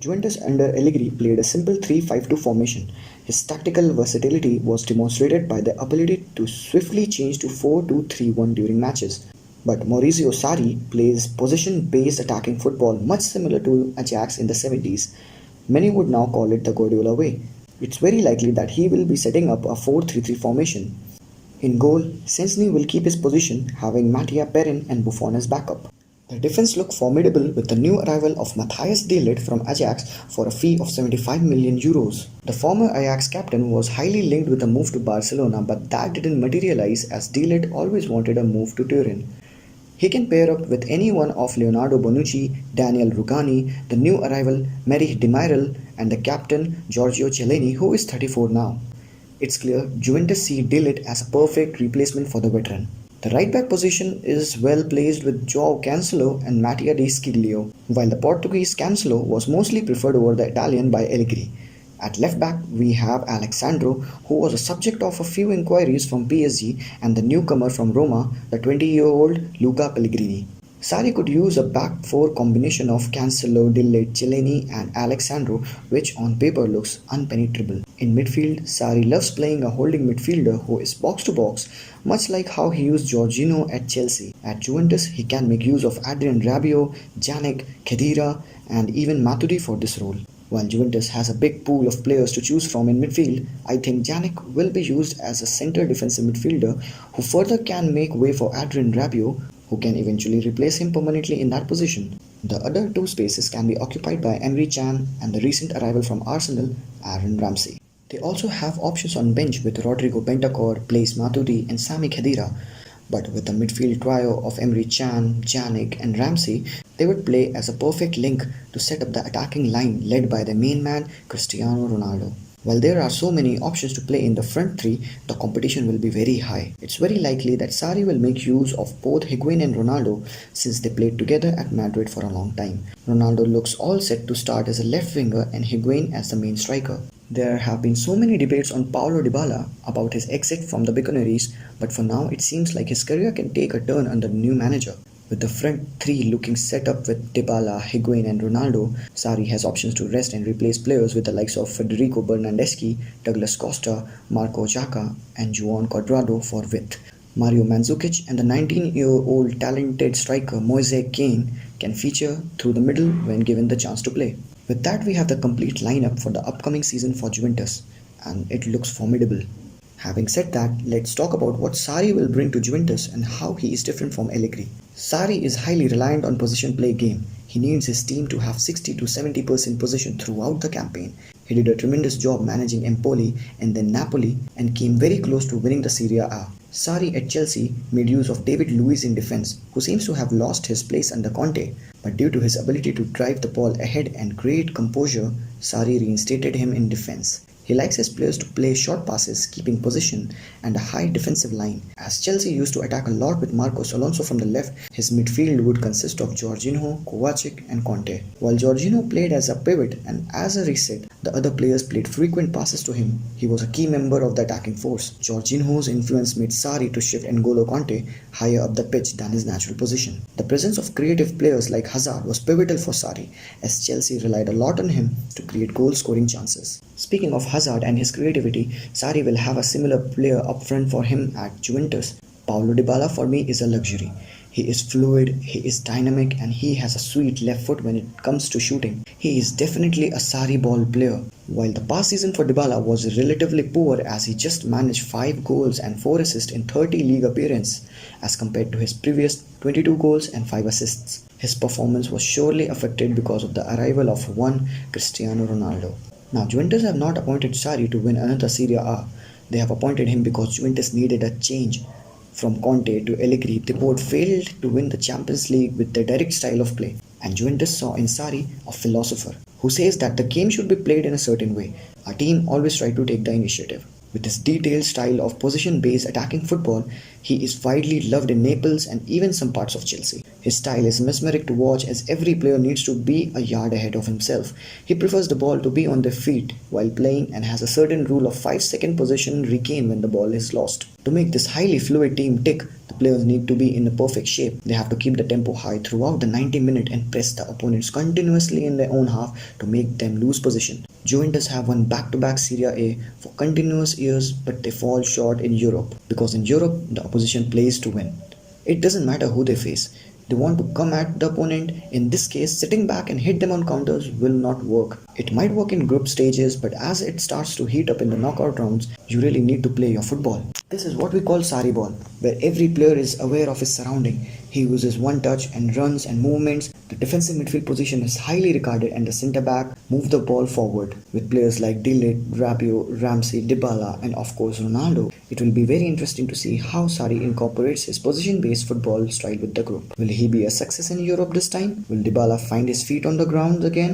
Juventus under Allegri played a simple 3-5-2 formation. His tactical versatility was demonstrated by the ability to swiftly change to 4-2-3-1 during matches. But Maurizio Sarri plays possession-based attacking football much similar to Ajax in the 70s. Many would now call it the Guardiola way. It's very likely that he will be setting up a 4-3-3 formation. In goal, Szczęsny will keep his position, having Mattia Perin and Buffon as backup. The defense looked formidable with the new arrival of Matthias de Ligt from Ajax for a fee of 75 million euros. The former Ajax captain was highly linked with a move to Barcelona, but that didn't materialize as de Ligt always wanted a move to Turin. He can pair up with any one of Leonardo Bonucci, Daniel Rugani, the new arrival Merih Demiral, and the captain Giorgio Chiellini, who is 34 now. It's clear Juventus see de Ligt as a perfect replacement for the veteran. The right-back position is well placed with Joao Cancelo and Mattia Di Sciglio, while the Portuguese Cancelo was mostly preferred over the Italian by Allegri. At left-back, we have Alexandro, who was a subject of a few inquiries from PSG, and the newcomer from Roma, the 20-year-old Luca Pellegrini. Sarri could use a back four combination of Cancelo, De Ligt, Chiellini and Alexandro, which on paper looks unpenetrable. In midfield, Sarri loves playing a holding midfielder who is box-to-box, much like how he used Jorginho at Chelsea. At Juventus, he can make use of Adrien Rabiot, Yannick, Khedira and even Matuidi for this role. While Juventus has a big pool of players to choose from in midfield, I think Yannick will be used as a center defensive midfielder who further can make way for Adrien Rabiot, who can eventually replace him permanently in that position. The other two spaces can be occupied by Emre Can and the recent arrival from Arsenal, Aaron Ramsey. They also have options on bench with Rodrigo Bentancur, Blaise Matuidi and Sami Khedira. But with the midfield trio of Emre Can, Yannick and Ramsey, they would play as a perfect link to set up the attacking line led by the main man Cristiano Ronaldo. While there are so many options to play in the front three, the competition will be very high. It's very likely that Sarri will make use of both Higuain and Ronaldo since they played together at Madrid for a long time. Ronaldo looks all set to start as a left winger and Higuain as the main striker. There have been so many debates on Paulo Dybala about his exit from the Buccaneers, but for now it seems like his career can take a turn under the new manager. With the front three looking set up with Dybala, Higuain and Ronaldo, Sarri has options to rest and replace players with the likes of Federico Bernardeschi, Douglas Costa, Marco Xhaka and João Cuadrado for width. Mario Mandzukic and the 19-year-old talented striker Moise Kean can feature through the middle when given the chance to play. With that, we have the complete lineup for the upcoming season for Juventus, and it looks formidable. Having said that, let's talk about what Sarri will bring to Juventus and how he is different from Allegri. Sarri is highly reliant on possession play game. He needs his team to have 60 to 70% possession throughout the campaign. He did a tremendous job managing Empoli and then Napoli and came very close to winning the Serie A. Sarri at Chelsea made use of David Luiz in defense, who seems to have lost his place under Conte, but due to his ability to drive the ball ahead and create composure, Sarri reinstated him in defense. He likes his players to play short passes, keeping possession and a high defensive line. As Chelsea used to attack a lot with Marcos Alonso from the left, his midfield would consist of Jorginho, Kovacic and Conte. While Jorginho played as a pivot and as a reset, the other players played frequent passes to him. He was a key member of the attacking force. Jorginho's influence made Sarri to shift N'Golo Conte higher up the pitch than his natural position. The presence of creative players like Hazard was pivotal for Sarri, as Chelsea relied a lot on him to create goal-scoring chances. Speaking of Hazard and his creativity, Sarri will have a similar player up front for him at Juventus. Paulo Dybala for me is a luxury. He is fluid, he is dynamic and he has a sweet left foot when it comes to shooting. He is definitely a Sarri ball player. While the past season for Dybala was relatively poor as he just managed 5 goals and 4 assists in 30 league appearances as compared to his previous 22 goals and 5 assists. His performance was surely affected because of the arrival of one Cristiano Ronaldo. Now, Juventus have not appointed Sarri to win another Serie A. They have appointed him because Juventus needed a change. From Conte to Allegri, they both failed to win the Champions League with their direct style of play. And Juventus saw in Sarri a philosopher who says that the game should be played in a certain way. A team always tries to take the initiative. With his detailed style of possession-based attacking football, he is widely loved in Naples and even some parts of Chelsea. His style is mesmeric to watch as every player needs to be a yard ahead of himself. He prefers the ball to be on their feet while playing and has a certain rule of 5-second possession regain when the ball is lost. To make this highly fluid team tick, the players need to be in a perfect shape. They have to keep the tempo high throughout the 90-minute and press the opponents continuously in their own half to make them lose possession. Juventus have won back-to-back Serie A for continuous years, but they fall short in Europe because in Europe the opposition plays to win. It doesn't matter who they face. They want to come at the opponent. In this case, sitting back and hit them on counters will not work. It might work in group stages, but as it starts to heat up in the knockout rounds, you really need to play your football. This is what we call Sarri ball, where every player is aware of his surrounding. He uses one touch and runs and movements. The defensive midfield position is highly regarded and the centre back move the ball forward. With players like De Ligt, Rabiot, Ramsey, Dybala and of course Ronaldo, it will be very interesting to see how Sarri incorporates his position-based football style with the group. Will he be a success in Europe this time? Will Dybala find his feet on the ground again?